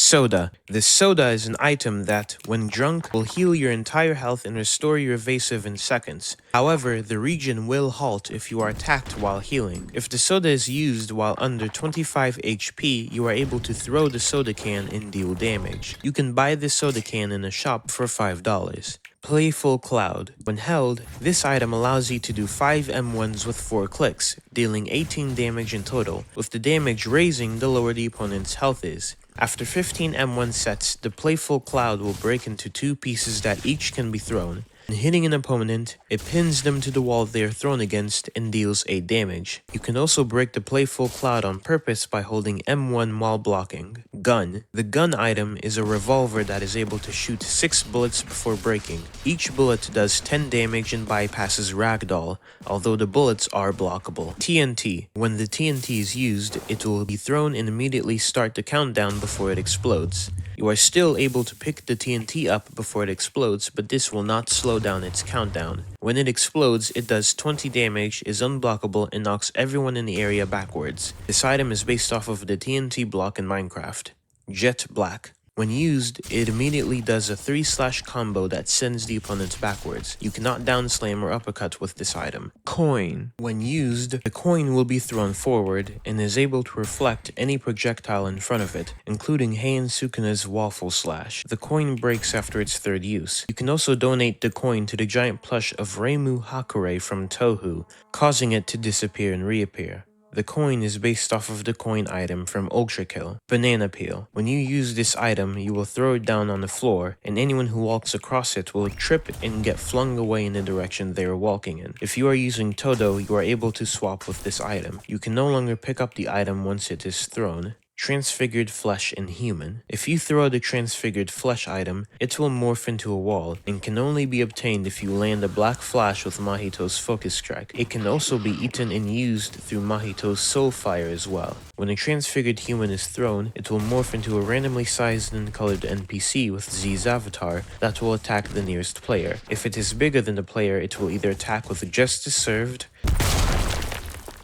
Soda. This soda is an item that, when drunk, will heal your entire health and restore your evasive in seconds. However, the regen will halt if you are attacked while healing. If the soda is used while under 25 HP, you are able to throw the soda can and deal damage. You can buy this soda can in a shop for $5. Playful Cloud. When held, this item allows you to do 5 M1s with 4 clicks, dealing 18 damage in total, with the damage raising the lower the opponent's health is. After 15 M1 sets, the Playful Cloud will break into 2 pieces that each can be thrown. When hitting an opponent, it pins them to the wall they are thrown against and deals 8 damage. You can also break the Playful Cloud on purpose by holding M1 while blocking. Gun. The gun item is a revolver that is able to shoot 6 bullets before breaking. Each bullet does 10 damage and bypasses ragdoll, although the bullets are blockable. TNT. When the TNT is used, it will be thrown and immediately start the countdown before it explodes. You are still able to pick the TNT up before it explodes, but this will not slow down its countdown. When it explodes, it does 20 damage, is unblockable, and knocks everyone in the area backwards. This item is based off of the TNT block in Minecraft. Jet Black. When used, it immediately does a 3/ combo that sends the opponents backwards. You cannot downslam or uppercut with this item. Coin. When used, the coin will be thrown forward and is able to reflect any projectile in front of it, including Heian Sukuna's Waffle Slash. The coin breaks after its 3rd use. You can also donate the coin to the giant plush of Reimu Hakure from Touhou, causing it to disappear and reappear. The coin is based off of the coin item from Ultra Kill. Banana Peel. When you use this item, you will throw it down on the floor, and anyone who walks across it will trip and get flung away in the direction they are walking in. If you are using Todo, you are able to swap with this item. You can no longer pick up the item once it is thrown. Transfigured Flesh and Human. If you throw the Transfigured Flesh item, it will morph into a wall, and can only be obtained if you land a black flash with Mahito's Focus Strike. It can also be eaten and used through Mahito's Soul Fire as well. When a Transfigured Human is thrown, it will morph into a randomly sized and colored NPC with Z's avatar that will attack the nearest player. If it is bigger than the player, it will either attack with Justice Served,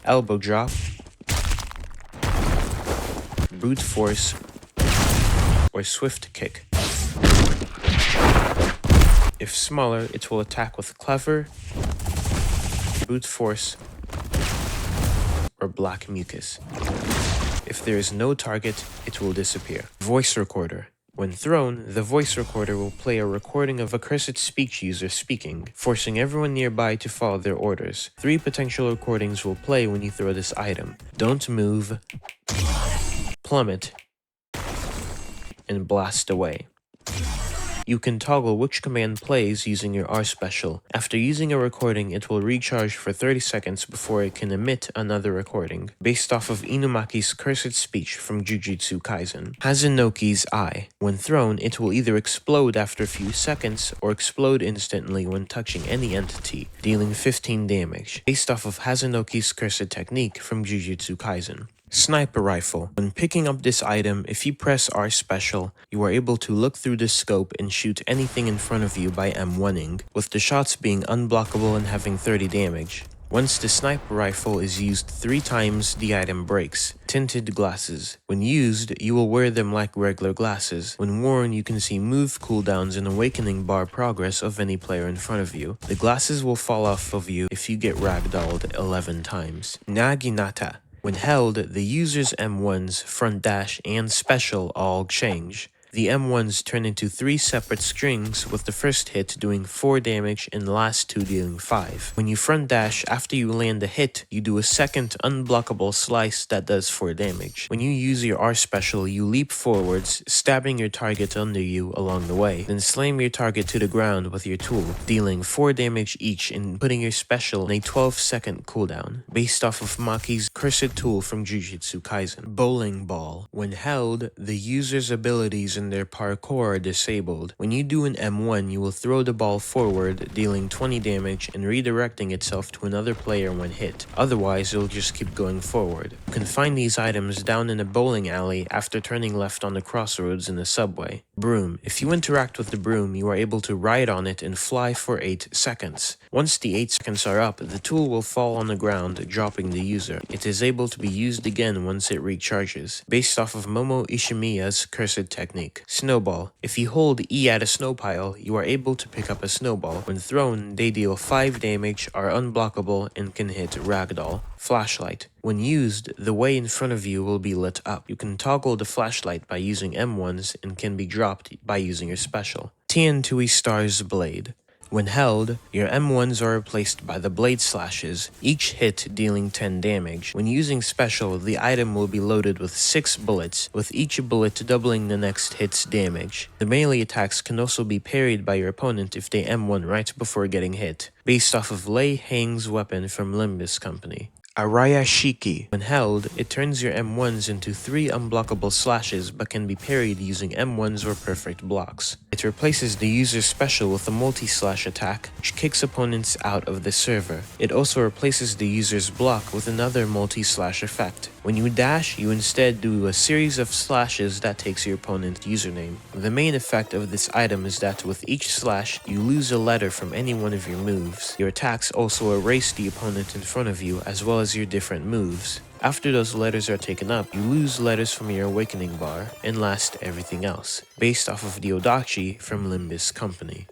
Elbow Drop, Brute Force, or Swift Kick. If smaller, it will attack with Clever, Brute Force, or Black Mucus. If there is no target, it will disappear. Voice Recorder. When thrown, the voice recorder will play a recording of a cursed speech user speaking, forcing everyone nearby to follow their orders. 3 potential recordings will play when you throw this item. Don't Move, Plummet, and Blast Away. You can toggle which command plays using your R special. After using a recording, it will recharge for 30 seconds before it can emit another recording, based off of Inumaki's cursed speech from Jujutsu Kaisen. Hazenoki's Eye. When thrown, it will either explode after a few seconds, or explode instantly when touching any entity, dealing 15 damage, based off of Hazenoki's cursed technique from Jujutsu Kaisen. Sniper Rifle. When picking up this item, if you press R special, you are able to look through the scope and shoot anything in front of you by M1ing, with the shots being unblockable and having 30 damage. Once the sniper rifle is used 3 times, the item breaks. Tinted Glasses. When used, you will wear them like regular glasses. When worn, you can see move cooldowns and awakening bar progress of any player in front of you. The glasses will fall off of you if you get ragdolled 11 times. Naginata. When held, the user's M1s, front dash, and special all change. The M1s turn into 3 separate strings, with the first hit doing 4 damage and the last 2 dealing 5. When you front dash after you land a hit, you do a second unblockable slice that does 4 damage. When you use your R special, you leap forwards, stabbing your target under you along the way, then slam your target to the ground with your tool, dealing 4 damage each and putting your special in a 12-second cooldown, based off of Maki's cursed tool from Jujutsu Kaisen. Bowling Ball. When held, the user's abilities and their parkour are disabled. When you do an M1, you will throw the ball forward, dealing 20 damage and redirecting itself to another player when hit. Otherwise, it'll just keep going forward. You can find these items down in a bowling alley after turning left on the crossroads in the subway. Broom. If you interact with the broom, you are able to ride on it and fly for 8 seconds. Once the 8 seconds are up, the tool will fall on the ground, dropping the user. It is able to be used again once it recharges, based off of Momo Ishimiya's cursed technique. Snowball. If you hold E at a snow pile, you are able to pick up a snowball. When thrown, they deal 5 damage, are unblockable, and can hit ragdoll. Flashlight. When used, the way in front of you will be lit up. You can toggle the flashlight by using M1s and can be dropped by using your special. Tiantui Star's Blade. When held, your M1s are replaced by the blade slashes, each hit dealing 10 damage. When using special, the item will be loaded with 6 bullets, with each bullet doubling the next hit's damage. The melee attacks can also be parried by your opponent if they M1 right before getting hit, based off of Lei Hang's weapon from Limbus Company. Arayashiki. When held, it turns your M1s into 3 unblockable slashes but can be parried using M1s or perfect blocks. It replaces the user's special with a multi-slash attack, which kicks opponents out of the server. It also replaces the user's block with another multi-slash effect. When you dash, you instead do a series of slashes that takes your opponent's username. The main effect of this item is that with each slash, you lose a letter from any one of your moves. Your attacks also erase the opponent in front of you as well as your different moves. After those letters are taken up, you lose letters from your awakening bar, and last everything else, based off of the Odachi from Limbus Company.